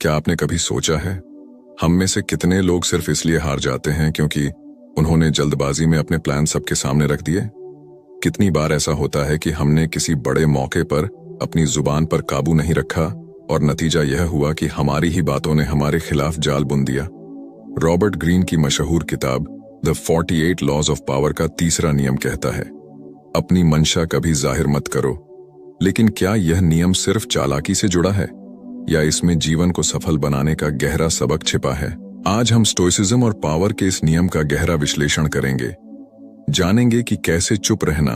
क्या आपने कभी सोचा है, हम में से कितने लोग सिर्फ इसलिए हार जाते हैं क्योंकि उन्होंने जल्दबाजी में अपने प्लान सबके सामने रख दिए? कितनी बार ऐसा होता है कि हमने किसी बड़े मौके पर अपनी जुबान पर काबू नहीं रखा और नतीजा यह हुआ कि हमारी ही बातों ने हमारे खिलाफ जाल बुन दिया। रॉबर्ट ग्रीन की मशहूर किताब द 48 लॉज ऑफ पावर का तीसरा नियम कहता है, अपनी मंशा कभी जाहिर मत करो। लेकिन क्या यह नियम सिर्फ चालाकी से जुड़ा है या इसमें जीवन को सफल बनाने का गहरा सबक छिपा है? आज हम स्टोइसिज्म और पावर के इस नियम का गहरा विश्लेषण करेंगे। जानेंगे कि कैसे चुप रहना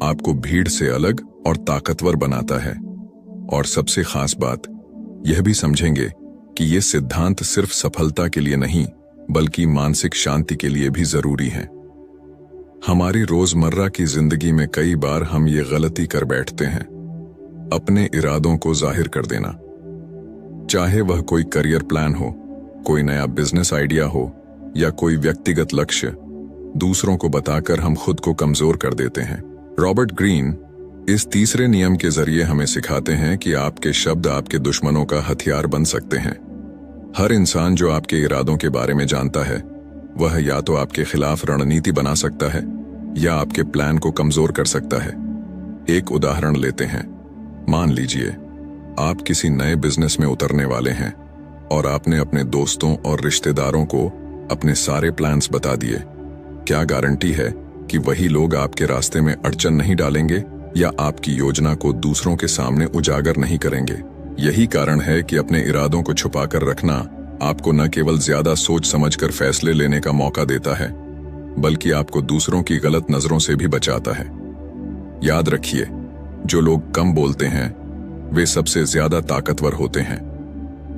आपको भीड़ से अलग और ताकतवर बनाता है। और सबसे खास बात यह भी समझेंगे कि ये सिद्धांत सिर्फ सफलता के लिए नहीं बल्कि मानसिक शांति के लिए भी जरूरी हैं। हमारी रोजमर्रा की जिंदगी में कई बार हम ये गलती कर बैठते हैं, अपने इरादों को जाहिर कर देना। चाहे वह कोई करियर प्लान हो, कोई नया बिजनेस आइडिया हो या कोई व्यक्तिगत लक्ष्य, दूसरों को बताकर हम खुद को कमजोर कर देते हैं। रॉबर्ट ग्रीन इस तीसरे नियम के जरिए हमें सिखाते हैं कि आपके शब्द आपके दुश्मनों का हथियार बन सकते हैं। हर इंसान जो आपके इरादों के बारे में जानता है, वह या तो आपके खिलाफ रणनीति बना सकता है या आपके प्लान को कमजोर कर सकता है। एक उदाहरण लेते हैं। मान लीजिए आप किसी नए बिजनेस में उतरने वाले हैं और आपने अपने दोस्तों और रिश्तेदारों को अपने सारे प्लान्स बता दिए। क्या गारंटी है कि वही लोग आपके रास्ते में अड़चन नहीं डालेंगे या आपकी योजना को दूसरों के सामने उजागर नहीं करेंगे? यही कारण है कि अपने इरादों को छुपाकर रखना आपको न केवल ज्यादा सोच समझकर फैसले लेने का मौका देता है, बल्कि आपको दूसरों की गलत नजरों से भी बचाता है। याद रखिए, जो लोग कम बोलते हैं वे सबसे ज्यादा ताकतवर होते हैं।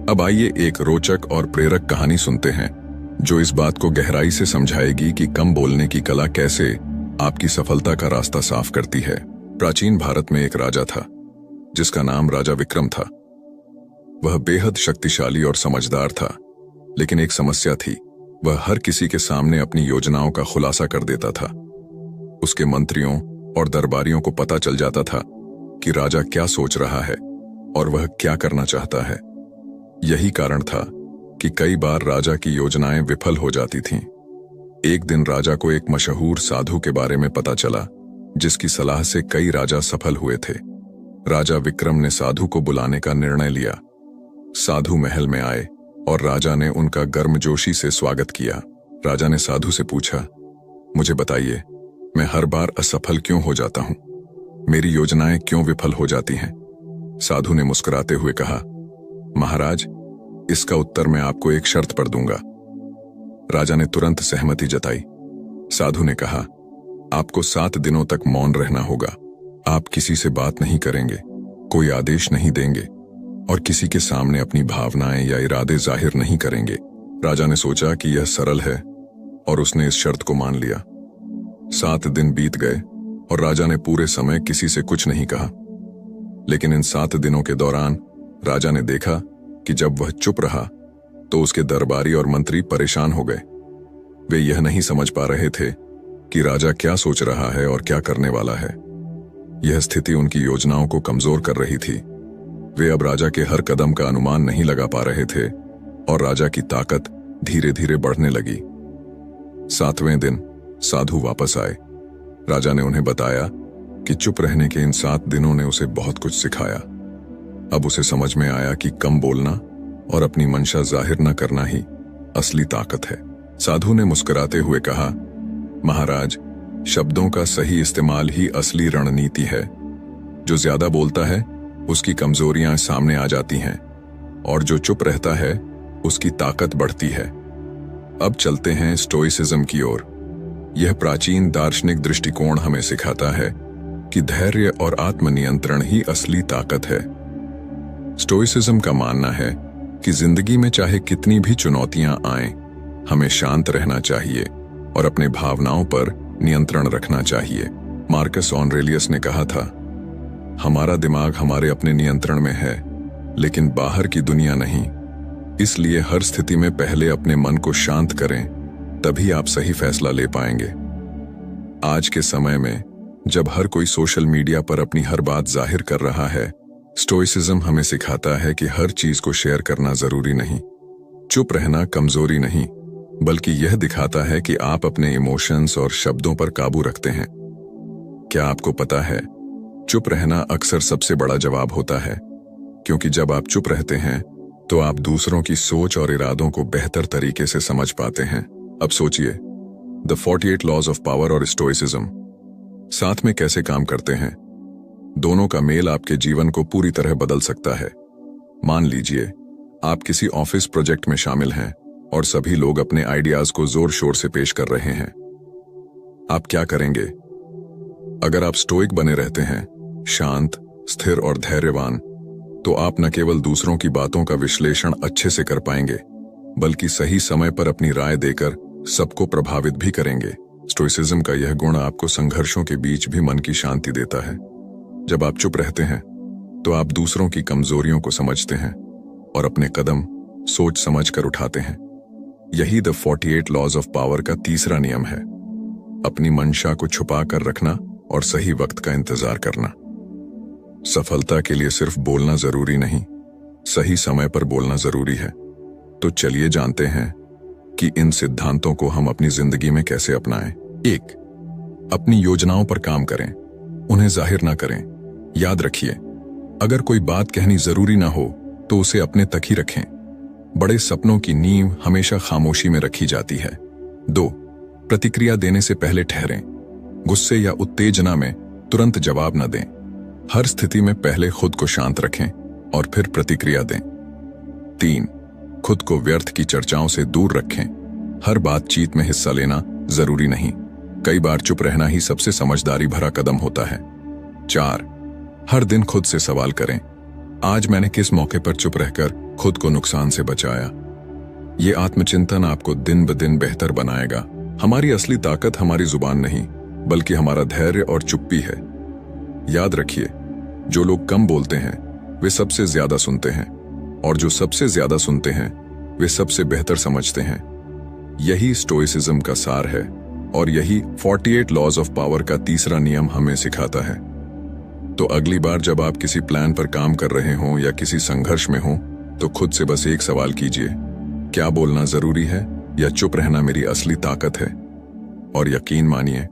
अब आइए एक रोचक और प्रेरक कहानी सुनते हैं जो इस बात को गहराई से समझाएगी कि कम बोलने की कला कैसे आपकी सफलता का रास्ता साफ करती है। प्राचीन भारत में एक राजा था जिसका नाम राजा विक्रम था। वह बेहद शक्तिशाली और समझदार था, लेकिन एक समस्या थी, वह हर किसी के सामने अपनी योजनाओं का खुलासा कर देता था। उसके मंत्रियों और दरबारियों को पता चल जाता था कि राजा क्या सोच रहा है और वह क्या करना चाहता है। यही कारण था कि कई बार राजा की योजनाएं विफल हो जाती थीं। एक दिन राजा को एक मशहूर साधु के बारे में पता चला जिसकी सलाह से कई राजा सफल हुए थे। राजा विक्रम ने साधु को बुलाने का निर्णय लिया। साधु महल में आए और राजा ने उनका गर्मजोशी से स्वागत किया। राजा ने साधु से पूछा, मुझे बताइए, मैं हर बार असफल क्यों हो जाता हूं? मेरी योजनाएं क्यों विफल हो जाती हैं? साधु ने मुस्कुराते हुए कहा, महाराज, इसका उत्तर मैं आपको एक शर्त पर दूंगा। राजा ने तुरंत सहमति जताई। साधु ने कहा, आपको 7 दिनों तक मौन रहना होगा। आप किसी से बात नहीं करेंगे, कोई आदेश नहीं देंगे और किसी के सामने अपनी भावनाएं या इरादे जाहिर नहीं करेंगे। राजा ने सोचा कि यह सरल है और उसने इस शर्त को मान लिया। 7 दिन बीत गए और राजा ने पूरे समय किसी से कुछ नहीं कहा। लेकिन इन 7 दिनों के दौरान राजा ने देखा कि जब वह चुप रहा तो उसके दरबारी और मंत्री परेशान हो गए। वे यह नहीं समझ पा रहे थे कि राजा क्या सोच रहा है और क्या करने वाला है। यह स्थिति उनकी योजनाओं को कमजोर कर रही थी। वे अब राजा के हर कदम का अनुमान नहीं लगा पा रहे थे और राजा की ताकत धीरे धीरे बढ़ने लगी। 7वें दिन साधु वापस आए। राजा ने उन्हें बताया कि चुप रहने के इन 7 दिनों ने उसे बहुत कुछ सिखाया। अब उसे समझ में आया कि कम बोलना और अपनी मंशा जाहिर न करना ही असली ताकत है। साधु ने मुस्कुराते हुए कहा, महाराज, शब्दों का सही इस्तेमाल ही असली रणनीति है। जो ज्यादा बोलता है उसकी कमजोरियां सामने आ जाती हैं और जो चुप रहता है उसकी ताकत बढ़ती है। अब चलते हैं स्टोइसिज्म की ओर। यह प्राचीन दार्शनिक दृष्टिकोण हमें सिखाता है कि धैर्य और आत्मनियंत्रण ही असली ताकत है। स्टोइसिज्म का मानना है कि जिंदगी में चाहे कितनी भी चुनौतियां आएं, हमें शांत रहना चाहिए और अपने भावनाओं पर नियंत्रण रखना चाहिए। मार्कस ऑरेलियस ने कहा था, हमारा दिमाग हमारे अपने नियंत्रण में है, लेकिन बाहर की दुनिया नहीं। इसलिए हर स्थिति में पहले अपने मन को शांत करें, तभी आप सही फैसला ले पाएंगे। आज के समय में जब हर कोई सोशल मीडिया पर अपनी हर बात जाहिर कर रहा है, स्टोइसिज्म हमें सिखाता है कि हर चीज को शेयर करना जरूरी नहीं। चुप रहना कमजोरी नहीं, बल्कि यह दिखाता है कि आप अपने इमोशंस और शब्दों पर काबू रखते हैं। क्या आपको पता है, चुप रहना अक्सर सबसे बड़ा जवाब होता है, क्योंकि जब आप चुप रहते हैं तो आप दूसरों की सोच और इरादों को बेहतर तरीके से समझ पाते हैं। अब सोचिए, द 48 लॉज ऑफ पावर और स्टोइसिज्म साथ में कैसे काम करते हैं। दोनों का मेल आपके जीवन को पूरी तरह बदल सकता है। मान लीजिए आप किसी ऑफिस प्रोजेक्ट में शामिल हैं और सभी लोग अपने आइडियाज को जोर शोर से पेश कर रहे हैं। आप क्या करेंगे? अगर आप स्टोइक बने रहते हैं, शांत, स्थिर और धैर्यवान, तो आप न केवल दूसरों की बातों का विश्लेषण अच्छे से कर पाएंगे, बल्कि सही समय पर अपनी राय देकर सबको प्रभावित भी करेंगे। स्टोइसिज्म का यह गुण आपको संघर्षों के बीच भी मन की शांति देता है। जब आप चुप रहते हैं तो आप दूसरों की कमजोरियों को समझते हैं और अपने कदम सोच समझ कर उठाते हैं। यही द 48 लॉज ऑफ पावर का तीसरा नियम है, अपनी मंशा को छुपा कर रखना और सही वक्त का इंतजार करना। सफलता के लिए सिर्फ बोलना जरूरी नहीं, सही समय पर बोलना जरूरी है। तो चलिए जानते हैं कि इन सिद्धांतों को हम अपनी जिंदगी में कैसे अपनाएं। 1. अपनी योजनाओं पर काम करें, उन्हें जाहिर ना करें। याद रखिए, अगर कोई बात कहनी जरूरी ना हो तो उसे अपने तक ही रखें। बड़े सपनों की नींव हमेशा खामोशी में रखी जाती है। 2. प्रतिक्रिया देने से पहले ठहरें, गुस्से या उत्तेजना में तुरंत जवाब न दें। हर स्थिति में पहले खुद को शांत रखें और फिर प्रतिक्रिया दें। 3. खुद को व्यर्थ की चर्चाओं से दूर रखें। हर बातचीत में हिस्सा लेना जरूरी नहीं, कई बार चुप रहना ही सबसे समझदारी भरा कदम होता है। 4. हर दिन खुद से सवाल करें, आज मैंने किस मौके पर चुप रहकर खुद को नुकसान से बचाया। ये आत्मचिंतन आपको दिन ब दिन बेहतर बनाएगा। हमारी असली ताकत हमारी जुबान नहीं, बल्कि हमारा धैर्य और चुप्पी है। याद रखिए, जो लोग कम बोलते हैं वे सबसे ज्यादा सुनते हैं, और जो सबसे ज्यादा सुनते हैं वे सबसे बेहतर समझते हैं। यही स्टोइसिज्म का सार है और यही 48 लॉज ऑफ पावर का तीसरा नियम हमें सिखाता है। तो अगली बार जब आप किसी प्लान पर काम कर रहे हों या किसी संघर्ष में हों, तो खुद से बस एक सवाल कीजिए, क्या बोलना जरूरी है या चुप रहना मेरी असली ताकत है? और यकीन मानिए,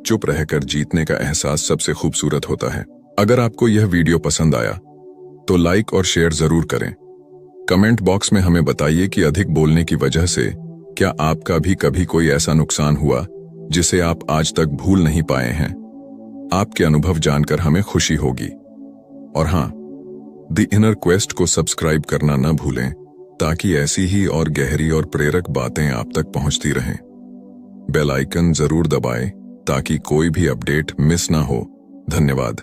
चुप रहकर जीतने का एहसास सबसे खूबसूरत होता है। अगर आपको यह वीडियो पसंद आया तो लाइक और शेयर जरूर करें। कमेंट बॉक्स में हमें बताइए कि अधिक बोलने की वजह से क्या आपका भी कभी कोई ऐसा नुकसान हुआ जिसे आप आज तक भूल नहीं पाए हैं। आपके अनुभव जानकर हमें खुशी होगी। और हाँ, द इनर क्वेस्ट को सब्सक्राइब करना न भूलें, ताकि ऐसी ही और गहरी और प्रेरक बातें आप तक पहुंचती रहें। बेल आइकन जरूर दबाएं ताकि कोई भी अपडेट मिस ना हो। धन्यवाद।